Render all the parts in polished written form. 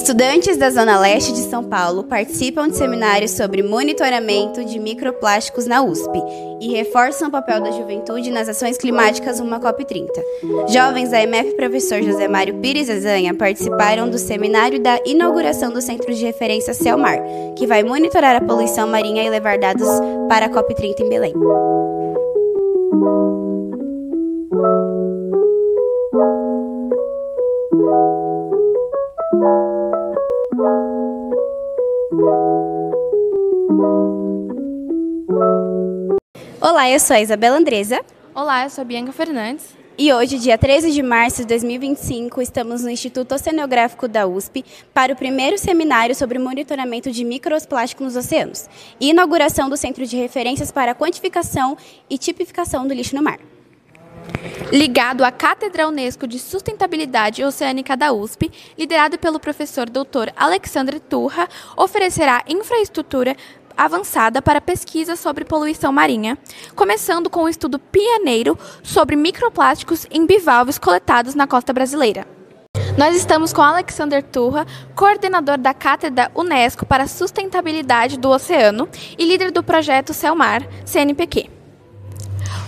Estudantes da Zona Leste de São Paulo participam de seminários sobre monitoramento de microplásticos na USP e reforçam o papel da juventude nas ações climáticas rumo à COP30. Jovens da EMEF Professor José Mário Pires Azanha participaram do seminário da inauguração do Centro de Referência Céu-Mar, que vai monitorar a poluição marinha e levar dados para a COP30 em Belém. Olá, eu sou a Isabela Andresa. Olá, eu sou a Bianca Fernandes. E hoje, dia 13 de março de 2025, estamos no Instituto Oceanográfico da USP para o primeiro seminário sobre monitoramento de microplásticos nos oceanos e inauguração do Centro de Referências para a Quantificação e Tipificação do Lixo no Mar. Ligado à Cátedra Unesco de Sustentabilidade Oceânica da USP, liderado pelo professor Dr. Alexandre Turra, oferecerá infraestrutura avançada para pesquisa sobre poluição marinha, começando com um estudo pioneiro sobre microplásticos em bivalves coletados na costa brasileira. Nós estamos com Alexandre Turra, coordenador da Cátedra Unesco para a Sustentabilidade do Oceano e líder do projeto Céu-Mar, CNPq.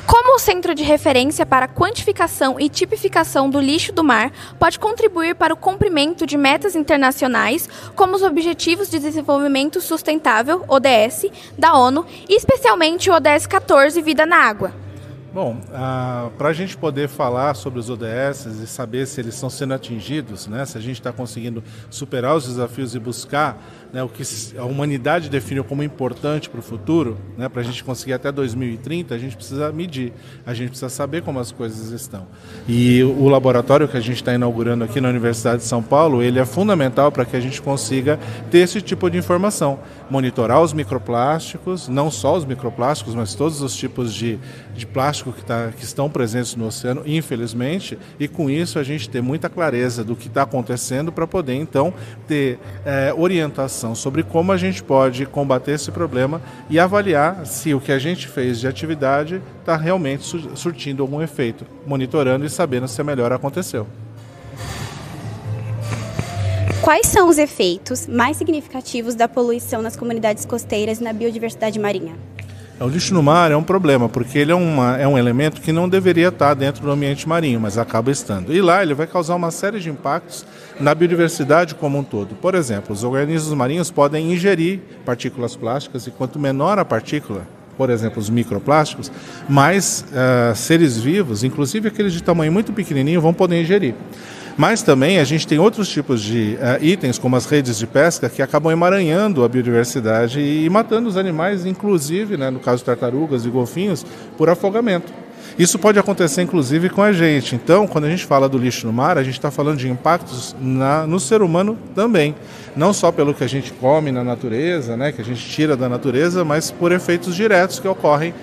Como o Centro de Referência para a Quantificação e Tipificação do Lixo do Mar pode contribuir para o cumprimento de metas internacionais, como os Objetivos de Desenvolvimento Sustentável, ODS, da ONU, e especialmente o ODS 14, Vida na Água? Bom, para a gente poder falar sobre os ODS e saber se eles estão sendo atingidos, né, se a gente está conseguindo superar os desafios e buscar, né, o que a humanidade definiu como importante para o futuro, né, para a gente conseguir até 2030, a gente precisa medir, a gente precisa saber como as coisas estão. E o laboratório que a gente está inaugurando aqui na Universidade de São Paulo, ele é fundamental para que a gente consiga ter esse tipo de informação, monitorar os microplásticos, não só os microplásticos, mas todos os tipos de plástico que estão presentes no oceano, infelizmente, e com isso a gente ter muita clareza do que está acontecendo para poder, então, ter orientação sobre como a gente pode combater esse problema e avaliar se o que a gente fez de atividade está realmente surtindo algum efeito, monitorando e sabendo se a melhora aconteceu. Quais são os efeitos mais significativos da poluição nas comunidades costeiras e na biodiversidade marinha? O lixo no mar é um problema, porque ele é um elemento que não deveria estar dentro do ambiente marinho, mas acaba estando. E lá ele vai causar uma série de impactos na biodiversidade como um todo. Por exemplo, os organismos marinhos podem ingerir partículas plásticas, e quanto menor a partícula, por exemplo, os microplásticos, mais seres vivos, inclusive aqueles de tamanho muito pequenininho, vão poder ingerir. Mas também a gente tem outros tipos de itens, como as redes de pesca, que acabam emaranhando a biodiversidade e matando os animais, inclusive, né, no caso de tartarugas e golfinhos, por afogamento. Isso pode acontecer, inclusive, com a gente. Então, quando a gente fala do lixo no mar, a gente está falando de impactos no ser humano também. Não só pelo que a gente come na natureza, né, que a gente tira da natureza, mas por efeitos diretos que ocorrem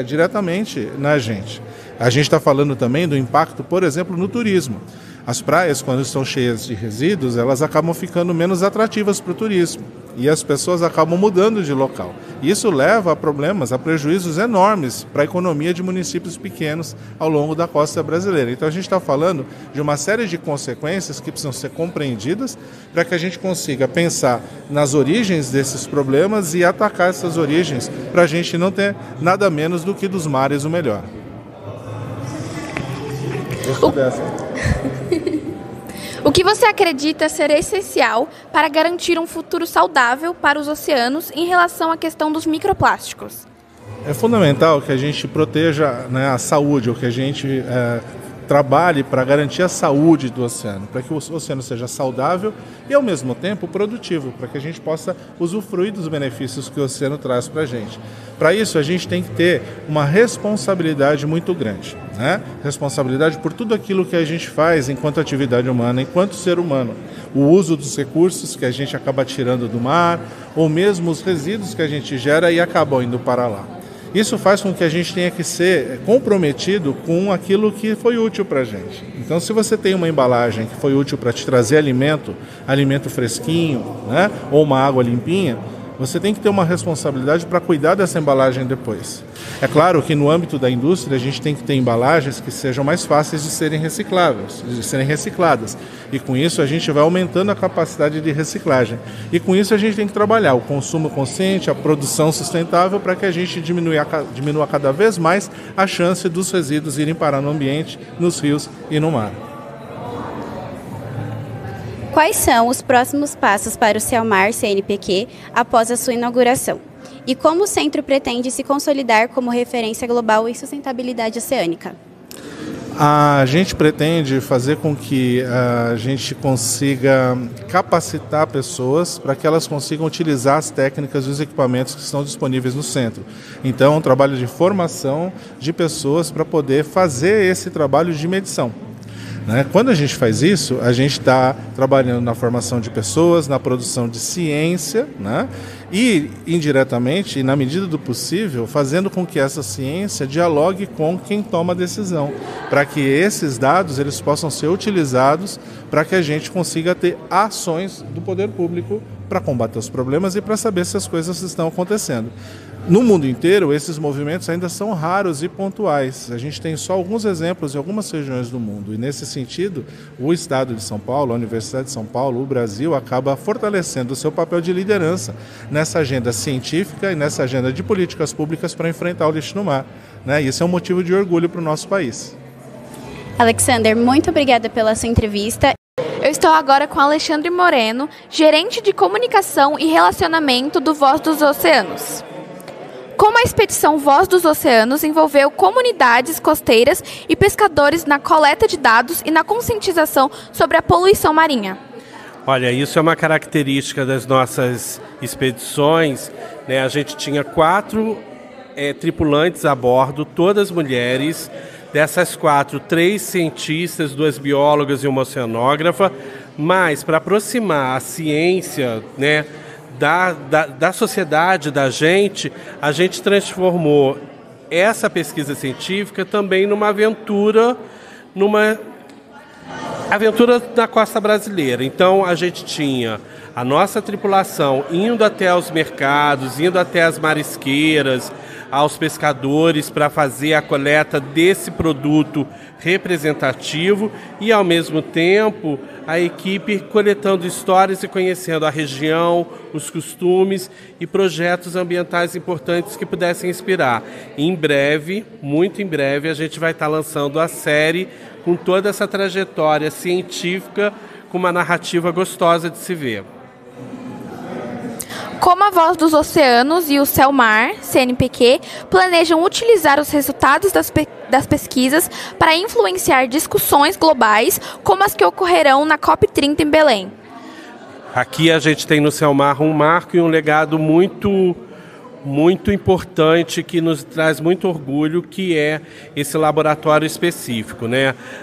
diretamente na gente. A gente está falando também do impacto, por exemplo, no turismo. As praias, quando estão cheias de resíduos, elas acabam ficando menos atrativas para o turismo e as pessoas acabam mudando de local. Isso leva a problemas, a prejuízos enormes para a economia de municípios pequenos ao longo da costa brasileira. Então a gente está falando de uma série de consequências que precisam ser compreendidas para que a gente consiga pensar nas origens desses problemas e atacar essas origens para a gente não ter nada menos do que dos mares o melhor. Gostou dessa? O que você acredita ser essencial para garantir um futuro saudável para os oceanos em relação à questão dos microplásticos? É fundamental que a gente proteja, né, a saúde, ou que a gente trabalhe para garantir a saúde do oceano, para que o oceano seja saudável e, ao mesmo tempo, produtivo, para que a gente possa usufruir dos benefícios que o oceano traz para a gente. Para isso, a gente tem que ter uma responsabilidade muito grande, né? Responsabilidade por tudo aquilo que a gente faz enquanto atividade humana, enquanto ser humano. O uso dos recursos que a gente acaba tirando do mar, ou mesmo os resíduos que a gente gera e acabam indo para lá. Isso faz com que a gente tenha que ser comprometido com aquilo que foi útil para a gente. Então, se você tem uma embalagem que foi útil para te trazer alimento fresquinho, né, ou uma água limpinha, você tem que ter uma responsabilidade para cuidar dessa embalagem depois. É claro que no âmbito da indústria a gente tem que ter embalagens que sejam mais fáceis de serem recicláveis, de serem recicladas. E com isso a gente vai aumentando a capacidade de reciclagem. E com isso a gente tem que trabalhar o consumo consciente, a produção sustentável, para que a gente diminua cada vez mais a chance dos resíduos irem parar no ambiente, nos rios e no mar. Quais são os próximos passos para o CELMAR CNPq após a sua inauguração? E como o centro pretende se consolidar como referência global em sustentabilidade oceânica? A gente pretende fazer com que a gente consiga capacitar pessoas para que elas consigam utilizar as técnicas e os equipamentos que estão disponíveis no centro. Então, um trabalho de formação de pessoas para poder fazer esse trabalho de medição. Quando a gente faz isso, a gente está trabalhando na formação de pessoas, na produção de ciência, e indiretamente, e na medida do possível, fazendo com que essa ciência dialogue com quem toma a decisão, para que esses dados eles possam ser utilizados para que a gente consiga ter ações do poder público para combater os problemas e para saber se as coisas estão acontecendo. No mundo inteiro, esses movimentos ainda são raros e pontuais. A gente tem só alguns exemplos em algumas regiões do mundo. E, nesse sentido, o Estado de São Paulo, a Universidade de São Paulo, o Brasil, acaba fortalecendo o seu papel de liderança nessa agenda científica e nessa agenda de políticas públicas para enfrentar o lixo no mar. E isso é um motivo de orgulho para o nosso país. Alexander, muito obrigada pela sua entrevista. Eu estou agora com Alexandre Moreno, gerente de comunicação e relacionamento do Voz dos Oceanos. Como a expedição Voz dos Oceanos envolveu comunidades costeiras e pescadores na coleta de dados e na conscientização sobre a poluição marinha? Olha, isso é uma característica das nossas expedições. A gente tinha 4 tripulantes a bordo, todas mulheres. Dessas 4, 3 cientistas, 2 biólogas e uma oceanógrafa. Mas, para aproximar a ciência, da sociedade, da gente, a gente transformou essa pesquisa científica também numa aventura na costa brasileira. Então, a gente tinha a nossa tripulação indo até os mercados, indo até as marisqueiras, aos pescadores para fazer a coleta desse produto representativo e, ao mesmo tempo, a equipe coletando histórias e conhecendo a região, os costumes e projetos ambientais importantes que pudessem inspirar. Em breve, muito em breve, a gente vai estar lançando a série com toda essa trajetória científica, com uma narrativa gostosa de se ver. Como a Voz dos Oceanos e o CELMAR, CNPq, planejam utilizar os resultados das pesquisas para influenciar discussões globais, como as que ocorrerão na COP30 em Belém? Aqui a gente tem no CELMAR um marco e um legado muito importante que nos traz muito orgulho, que é esse laboratório específico.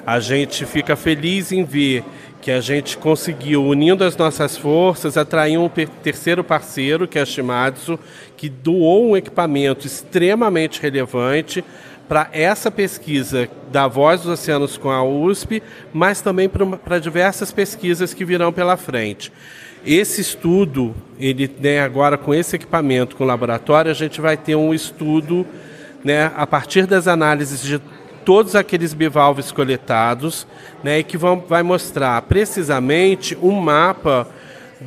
A gente fica feliz em ver que a gente conseguiu, unindo as nossas forças, atrair um terceiro parceiro, que é a Shimadzu, que doou um equipamento extremamente relevante para essa pesquisa da Voz dos Oceanos com a USP, mas também para diversas pesquisas que virão pela frente. Esse estudo, agora com esse equipamento, com o laboratório, a gente vai ter um estudo a partir das análises de todos aqueles bivalves coletados, e que vai mostrar precisamente um mapa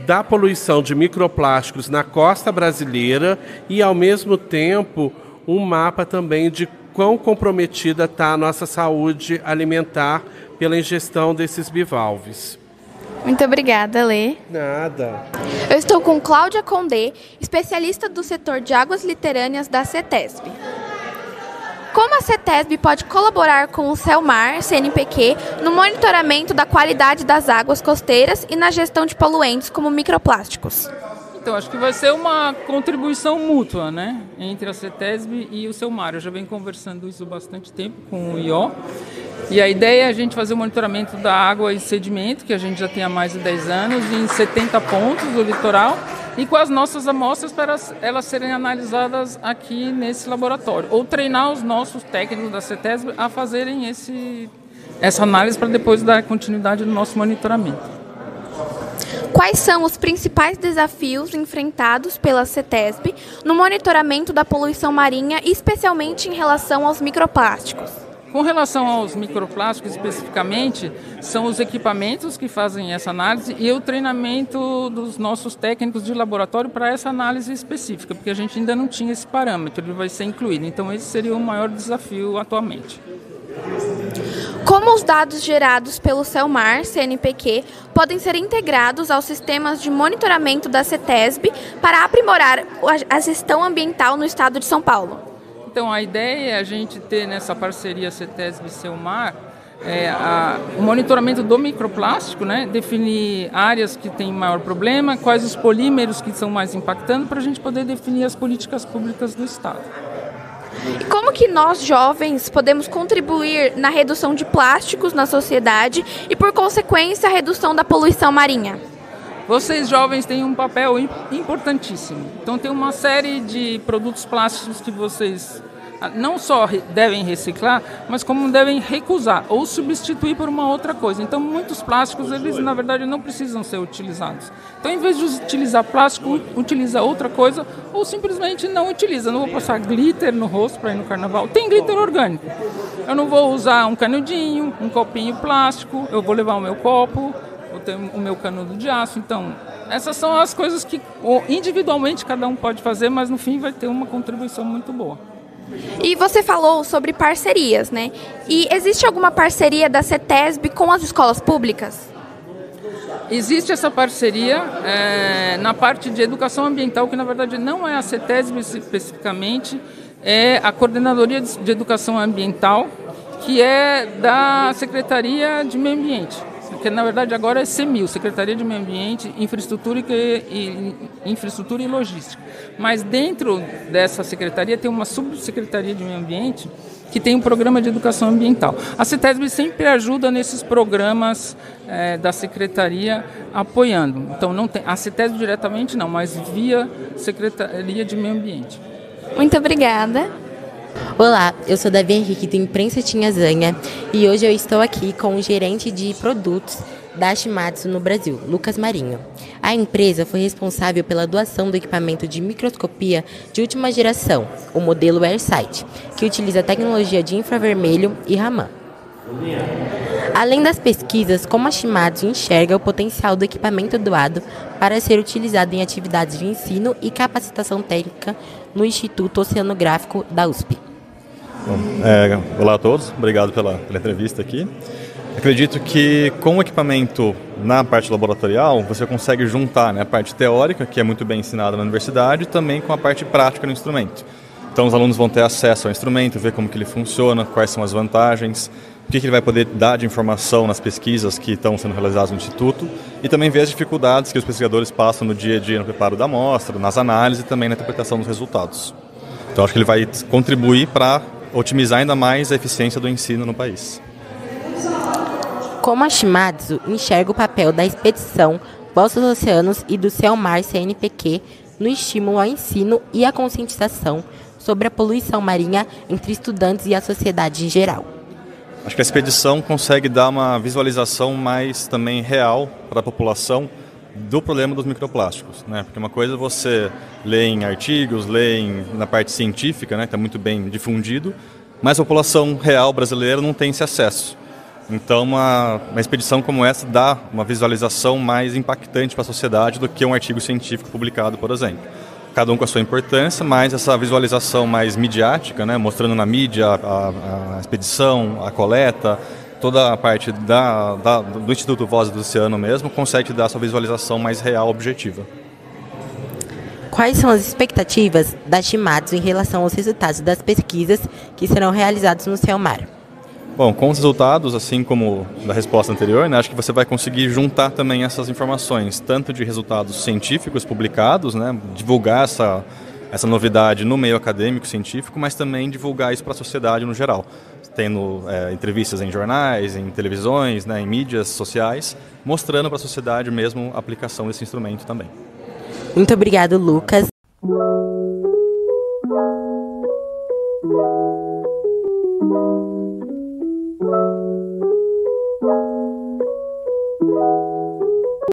da poluição de microplásticos na costa brasileira e, ao mesmo tempo, um mapa também de quão comprometida está a nossa saúde alimentar pela ingestão desses bivalves. Muito obrigada, Lê. Nada. Eu estou com Cláudia Condé, especialista do setor de águas litorâneas da CETESB. Como a CETESB pode colaborar com o CELMAR, CNPq, no monitoramento da qualidade das águas costeiras e na gestão de poluentes como microplásticos? Então, acho que vai ser uma contribuição mútua, entre a CETESB e o CELMAR. Eu já venho conversando isso há bastante tempo com o IO. E a ideia é a gente fazer o monitoramento da água e sedimento, que a gente já tem há mais de 10 anos, em 70 pontos do litoral, e com as nossas amostras para elas serem analisadas aqui nesse laboratório. Ou treinar os nossos técnicos da CETESB a fazerem essa análise para depois dar continuidade no nosso monitoramento. quais são os principais desafios enfrentados pela CETESB no monitoramento da poluição marinha, especialmente em relação aos microplásticos? Com relação aos microplásticos especificamente, são os equipamentos que fazem essa análise e o treinamento dos nossos técnicos de laboratório para essa análise específica, porque a gente ainda não tinha esse parâmetro, ele vai ser incluído. Então esse seria o maior desafio atualmente. Como os dados gerados pelo CELMAR, CNPq, podem ser integrados aos sistemas de monitoramento da CETESB para aprimorar a gestão ambiental no estado de São Paulo? Então, a ideia é a gente ter nessa parceria CETESB e CELMAR o monitoramento do microplástico, né? Definir áreas que têm maior problema, quais os polímeros que são mais impactantes, para a gente poder definir as políticas públicas do Estado. E como que nós, jovens, podemos contribuir na redução de plásticos na sociedade e, por consequência, a redução da poluição marinha? Vocês, jovens, têm um papel importantíssimo. Então, tem uma série de produtos plásticos que vocês não só devem reciclar, mas como devem recusar ou substituir por uma outra coisa. Então, muitos plásticos, eles, na verdade, não precisam ser utilizados. Então, em vez de utilizar plástico, utiliza outra coisa ou simplesmente não utiliza. Não vou passar glitter no rosto para ir no carnaval. Tem glitter orgânico. Eu não vou usar um canudinho, um copinho plástico, eu vou levar o meu copo, eu tenho o meu canudo de aço. Então, essas são as coisas que individualmente cada um pode fazer, mas no fim vai ter uma contribuição muito boa. E você falou sobre parcerias, né? E existe alguma parceria da CETESB com as escolas públicas? Existe essa parceria na parte de educação ambiental, que na verdade não é a CETESB especificamente, é a Coordenadoria de Educação Ambiental, que é da Secretaria de Meio Ambiente. Que na verdade agora é CEMIL, Secretaria de Meio Ambiente, Infraestrutura e Logística. Mas dentro dessa secretaria tem uma subsecretaria de Meio Ambiente que tem um programa de educação ambiental. A CETESB sempre ajuda nesses programas da secretaria apoiando. Então não tem a CETESB diretamente não, mas via Secretaria de Meio Ambiente. Muito obrigada. Olá, eu sou Davi Henrique do Imprensa Tinhazanha e hoje eu estou aqui com o gerente de produtos da Shimadzu no Brasil, Lucas Marinho. A empresa foi responsável pela doação do equipamento de microscopia de última geração, o modelo AirSight, que utiliza tecnologia de infravermelho e Raman. Além das pesquisas, como a Shimadzu enxerga o potencial do equipamento doado para ser utilizado em atividades de ensino e capacitação técnica no Instituto Oceanográfico da USP. Bom, olá a todos, obrigado pela entrevista aqui. Acredito que com o equipamento na parte laboratorial, você consegue juntar, né, a parte teórica, que é muito bem ensinada na universidade, também com a parte prática do instrumento. Então os alunos vão ter acesso ao instrumento, ver como que ele funciona, quais são as vantagens, o que ele vai poder dar de informação nas pesquisas que estão sendo realizadas no Instituto e também ver as dificuldades que os pesquisadores passam no dia a dia no preparo da amostra, nas análises e também na interpretação dos resultados. Então acho que ele vai contribuir para otimizar ainda mais a eficiência do ensino no país. Como a Shimadzu enxerga o papel da expedição Voz dos Oceanos e do CELMAR CNPq no estímulo ao ensino e à conscientização sobre a poluição marinha entre estudantes e a sociedade em geral? Acho que a expedição consegue dar uma visualização mais também real para a população do problema dos microplásticos, né? Porque uma coisa é você ler em artigos, na parte científica, né, que está muito bem difundido, mas a população real brasileira não tem esse acesso. Então, uma expedição como essa dá uma visualização mais impactante para a sociedade do que um artigo científico publicado, por exemplo. Cada um com a sua importância, mas essa visualização mais midiática, né, mostrando na mídia a expedição, a coleta, toda a parte do Instituto Voz do Oceano mesmo, consegue dar essa visualização mais real, objetiva. Quais são as expectativas da Shimadzu em relação aos resultados das pesquisas que serão realizados no CELMAR? Bom, com os resultados, assim como da resposta anterior, né, acho que você vai conseguir juntar também essas informações, tanto de resultados científicos publicados, né, divulgar essa novidade no meio acadêmico científico, mas também divulgar isso para a sociedade no geral, tendo entrevistas em jornais, em televisões, né, em mídias sociais, mostrando para a sociedade mesmo a aplicação desse instrumento também. Muito obrigado, Lucas.